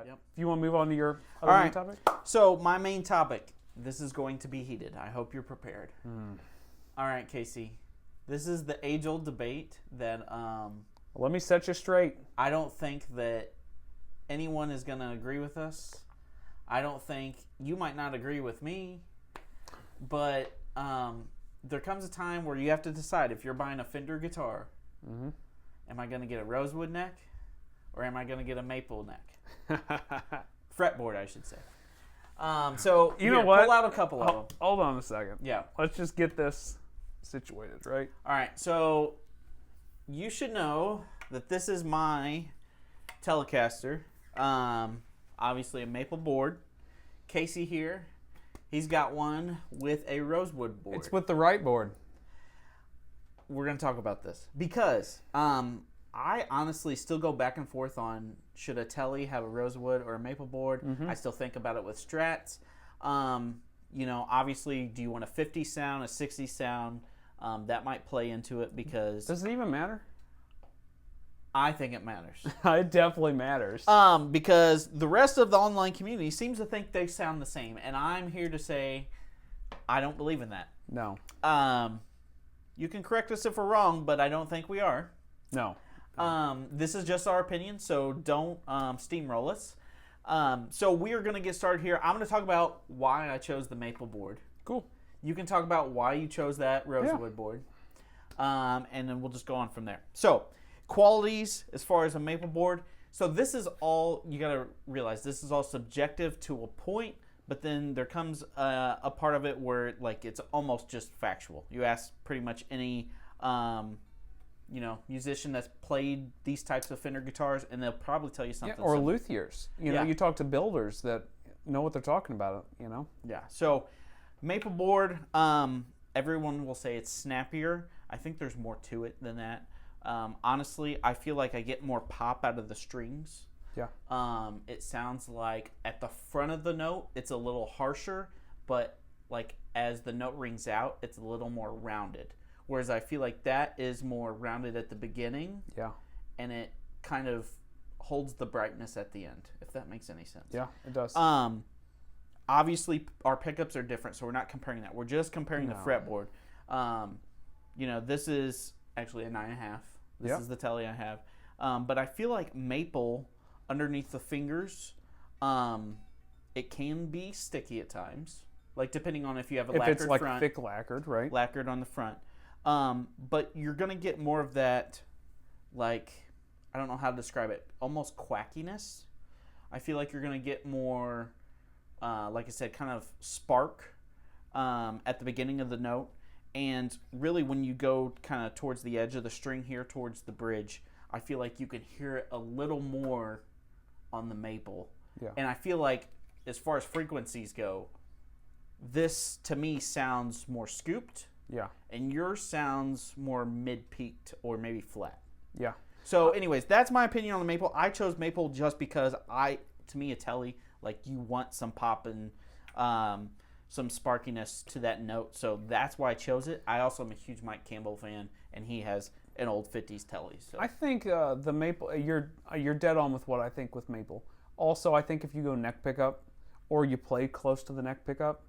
Yep. If you want to move on to your other main topic. So my main topic, this is going to be heated. I hope you're prepared. All right, Casey. This is the age-old debate that Let me set you straight. I don't think that anyone is going to agree with us. I don't think you might not agree with me, but there comes a time where you have to decide if you're buying a Fender guitar. Am I going to get a Rosewood neck, or am I going to get a maple neck? Fretboard, I should say. So you know what? Pull out a couple of them. Hold on a second. Yeah. Let's just get this situated, right? All right. So you should know that this is my Telecaster. Obviously a maple board. Casey here, he's got one with a Rosewood board. It's with the right board. We're going to talk about this because I honestly still go back and forth on should a Tele have a Rosewood or a maple board. I still think about it with Strats. Obviously, do you want a 50 sound, a 60 sound? That might play into it because... Does it even matter? I think it matters. It definitely matters. Because the rest of the online community seems to think they sound the same. And I'm here to say I don't believe in that. No. You can correct us if we're wrong, but I don't think we are. No. This is just our opinion, so don't steamroll us. So we are going to get started here. I'm going to talk about why I chose the maple board. Cool. You can talk about why you chose that Rosewood board. And then we'll just go on from there. So, qualities as far as a maple board. So this is all, you got to realize, this is all subjective to a point, but then there comes a part of it where like it's almost just factual. You ask pretty much any musician that's played these types of Fender guitars, and they'll probably tell you something. Yeah, or luthiers. You talk to builders that know what they're talking about. Yeah. So maple board, everyone will say it's snappier. I think there's more to it than that. Honestly, I feel like I get more pop out of the strings. Yeah. It sounds like at the front of the note, it's a little harsher, but like as the note rings out, it's a little more rounded. Whereas I feel like that is more rounded at the beginning. Yeah. And it kind of holds the brightness at the end, if that makes any sense. Yeah, it does. Obviously, our pickups are different, so we're not comparing that. We're just comparing the fretboard. This is actually a 9.5. This is the Tele I have. But I feel like maple, underneath the fingers, it can be sticky at times. Like, depending on if you have a lacquered front. If it's like thick lacquered, right? Lacquered on the front. But you're going to get more of that, like, I don't know how to describe it, almost quackiness. I feel like you're going to get more, like I said, kind of spark at the beginning of the note. And really when you go kind of towards the edge of the string here, towards the bridge, I feel like you can hear it a little more on the maple. Yeah. And I feel like as far as frequencies go, this to me sounds more scooped. Yeah. And yours sounds more mid-peaked or maybe flat. Yeah. So anyways, that's my opinion on the maple. I chose maple just because to me, a Tele, like you want some pop and some sparkiness to that note. So that's why I chose it. I also am a huge Mike Campbell fan, and he has an old 50s Tele. So. I think the maple, you're dead on with what I think with maple. Also, I think if you go neck pickup or you play close to the neck pickup,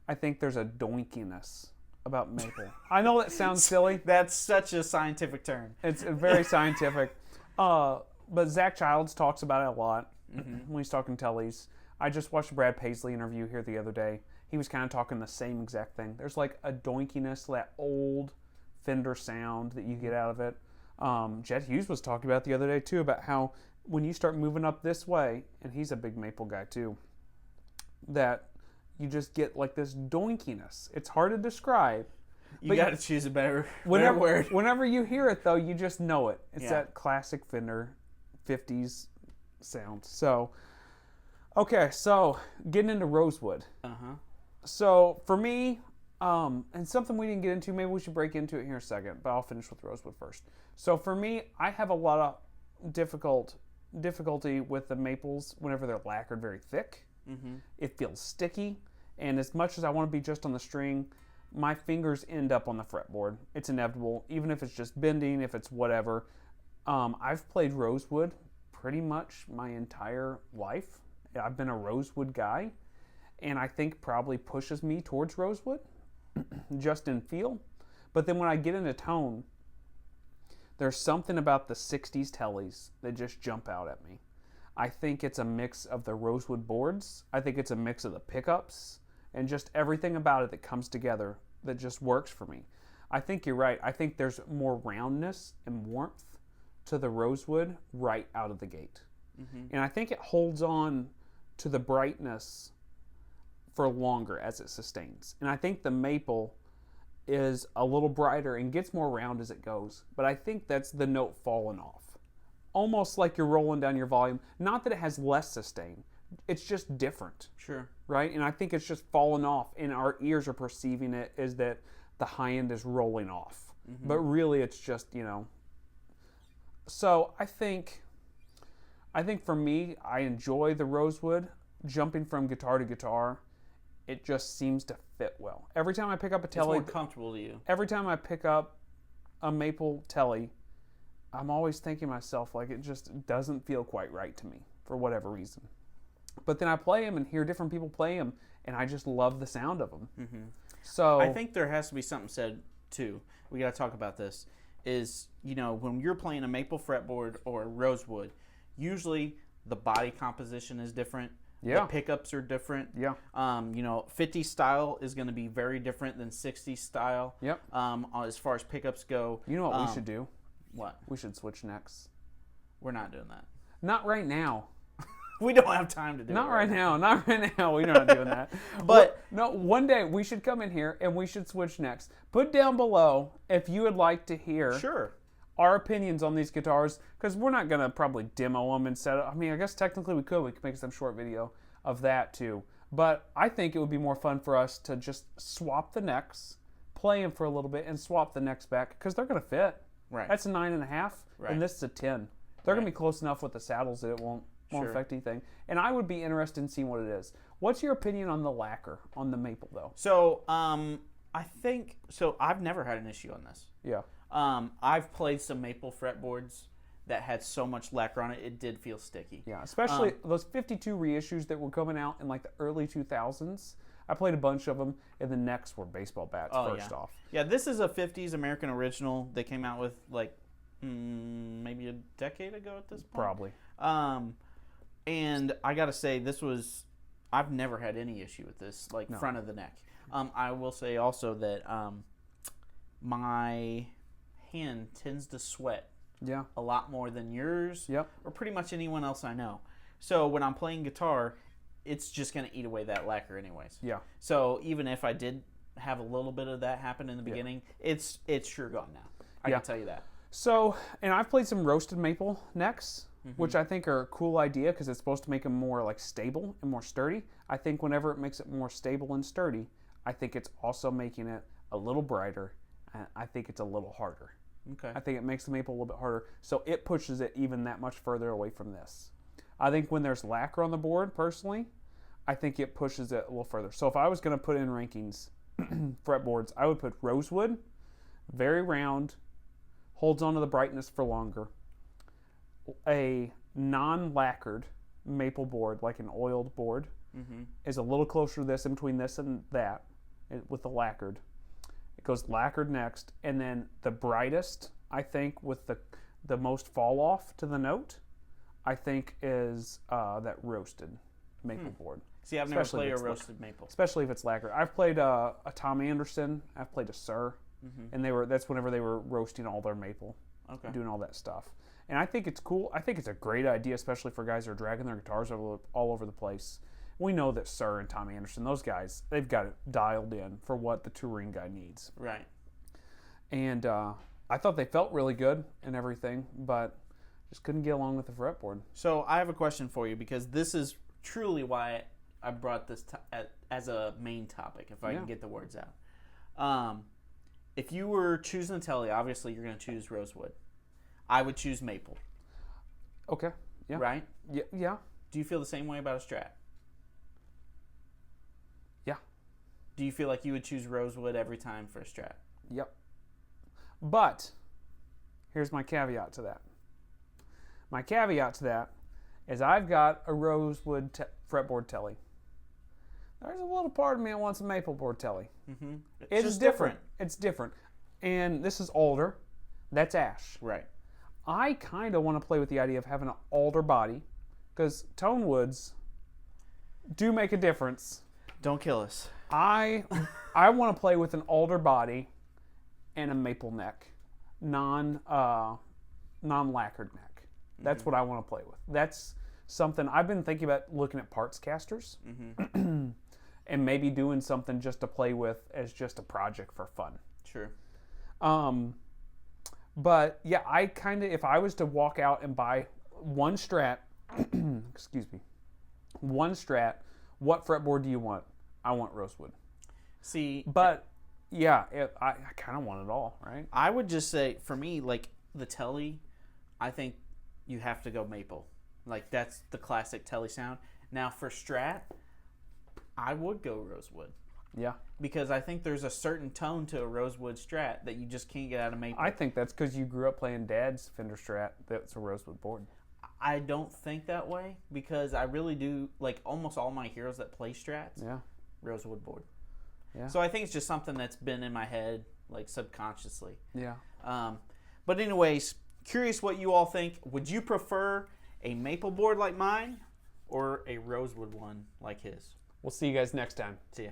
I think there's a doinkiness about maple. I know that sounds silly. That's such a scientific term. It's very scientific. But Zach Childs talks about it a lot when he's talking Teles. I just watched a Brad Paisley interview here the other day. He was kind of talking the same exact thing. There's like a doinkiness, that old Fender sound that you get out of it. Jet Hughes was talking about the other day too, about how when you start moving up this way, and he's a big maple guy too, that you just get like this doinkiness. It's hard to describe. You got to choose a better word. Whenever you hear it though, you just know it. It's that classic Fender 50s sound. So, okay, so getting into Rosewood. So for me, and something we didn't get into, maybe we should break into it here in a second, but I'll finish with Rosewood first. So for me, I have a lot of difficulty with the maples whenever they're lacquered very thick. It feels sticky, and as much as I want to be just on the string, my fingers end up on the fretboard. It's inevitable, even if it's just bending, if it's whatever. I've played Rosewood pretty much my entire life, I've been a Rosewood guy, and I think probably pushes me towards Rosewood, just in feel. But then when I get into tone, there's something about the 60s tellies that just jump out at me. I think it's a mix of the Rosewood boards. I think it's a mix of the pickups and just everything about it that comes together that just works for me. I think you're right. I think there's more roundness and warmth to the Rosewood right out of the gate. And I think it holds on to the brightness for longer as it sustains. And I think the maple is a little brighter and gets more round as it goes. But I think that's the note falling off. Almost like you're rolling down your volume. Not that it has less sustain. It's just different. Sure. Right? And I think it's just falling off. And our ears are perceiving it as that the high end is rolling off. But really it's just, you know. So I think for me, I enjoy the Rosewood. Jumping from guitar to guitar, it just seems to fit well. Every time I pick up a telly, it's more comfortable to you. Every time I pick up a maple telly, I'm always thinking to myself, like, it just doesn't feel quite right to me for whatever reason. But then I play them and hear different people play them, and I just love the sound of them. So I think there has to be something said too. We got to talk about this. Is, you know, when you're playing a maple fretboard or a Rosewood, usually the body composition is different. Yeah. The pickups are different. Yeah. You know, 50 style is going to be very different than 60 style. Yep. As far as pickups go. You know what we should do? What? We should switch necks. We're not doing that. Not right now. We don't have time to do it. Not right now. Not right now. We're not doing that. But no, one day we should come in here and we should switch necks. Put down below if you would like to hear our opinions on these guitars, because we're not going to probably demo them and set up. I mean, I guess technically we could. We could make some short video of that too. But I think it would be more fun for us to just swap the necks, play them for a little bit, and swap the necks back, because they're going to fit. Right. That's a 9.5, and this is a 10. They're going to be close enough with the saddles that it won't affect anything. And I would be interested in seeing what it is. What's your opinion on the lacquer on the maple, though? So, I think so. I've never had an issue on this. Yeah. I've played some maple fretboards that had so much lacquer on it, it did feel sticky. Yeah, especially those 52 reissues that were coming out in like the early 2000s. I played a bunch of them, and the necks were baseball bats first off. Yeah, this is a 50s American original they came out with like maybe a decade ago at this point. Probably. And I got to say, I've never had any issue with this, like front of the neck. I will say also that my hand tends to sweat a lot more than yours or pretty much anyone else I know. So when I'm playing guitar, it's just going to eat away that lacquer anyways. Yeah. So even if I did have a little bit of that happen in the beginning, it's sure gone now. I can tell you that. So, and I've played some roasted maple necks, which I think are a cool idea because it's supposed to make them more like stable and more sturdy. I think whenever it makes it more stable and sturdy, I think it's also making it a little brighter, and I think it's a little harder. Okay. I think it makes the maple a little bit harder, so it pushes it even that much further away from this. I think when there's lacquer on the board, personally, I think it pushes it a little further. So if I was going to put in rankings, fretboards, I would put Rosewood, very round, holds on to the brightness for longer. A non-lacquered maple board, like an oiled board, is a little closer to this, in between this and that, with the lacquered. It goes lacquered next, and then the brightest, I think, with the most fall off to the note, I think is that roasted maple board. See, I've never played a roasted maple. Especially if it's lacquered. I've played a Tom Anderson. I've played a Sir. And that's whenever they were roasting all their maple. Okay. Doing all that stuff. And I think it's cool. I think it's a great idea, especially for guys who are dragging their guitars all over the place. We know that Sir and Tom Anderson, those guys, they've got it dialed in for what the touring guy needs. Right. And I thought they felt really good and everything, but just couldn't get along with the fretboard. So I have a question for you, because this is truly why I brought this as a main topic, if I can get the words out. If you were choosing a telly, obviously you're going to choose Rosewood. I would choose maple. Okay. Yeah. Right? Yeah. Do you feel the same way about a Strat? Yeah. Do you feel like you would choose Rosewood every time for a Strat? Yep. But here's my caveat to that. My caveat to that is I've got a Rosewood fretboard telly. There's a little part of me that wants a maple board telly. Mm-hmm. It's just different. It's different. And this is alder. That's ash. Right. I kind of want to play with the idea of having an alder body because tone woods do make a difference. Don't kill us. I want to play with an alder body and a maple neck, non-lacquered neck. That's what I want to play with. That's something I've been thinking about, looking at parts casters and maybe doing something just to play with as just a project for fun. Sure. But yeah, I kind of, if I was to walk out and buy one Strat, excuse me, one Strat, what fretboard do you want? I want Rosewood. See, but yeah, I kind of want it all, right? I would just say, for me, like the telly, I think you have to go maple. Like that's the classic telly sound. Now for Strat, I would go Rosewood. Yeah. Because I think there's a certain tone to a Rosewood Strat that you just can't get out of maple. I think that's because you grew up playing Dad's Fender Strat. That's a Rosewood board. I don't think that way because I really do, like almost all my heroes that play Strats, Rosewood board. Yeah. So I think it's just something that's been in my head, like subconsciously. Yeah. But anyways, curious what you all think. Would you prefer a maple board like mine or a Rosewood one like his? We'll see you guys next time. See ya.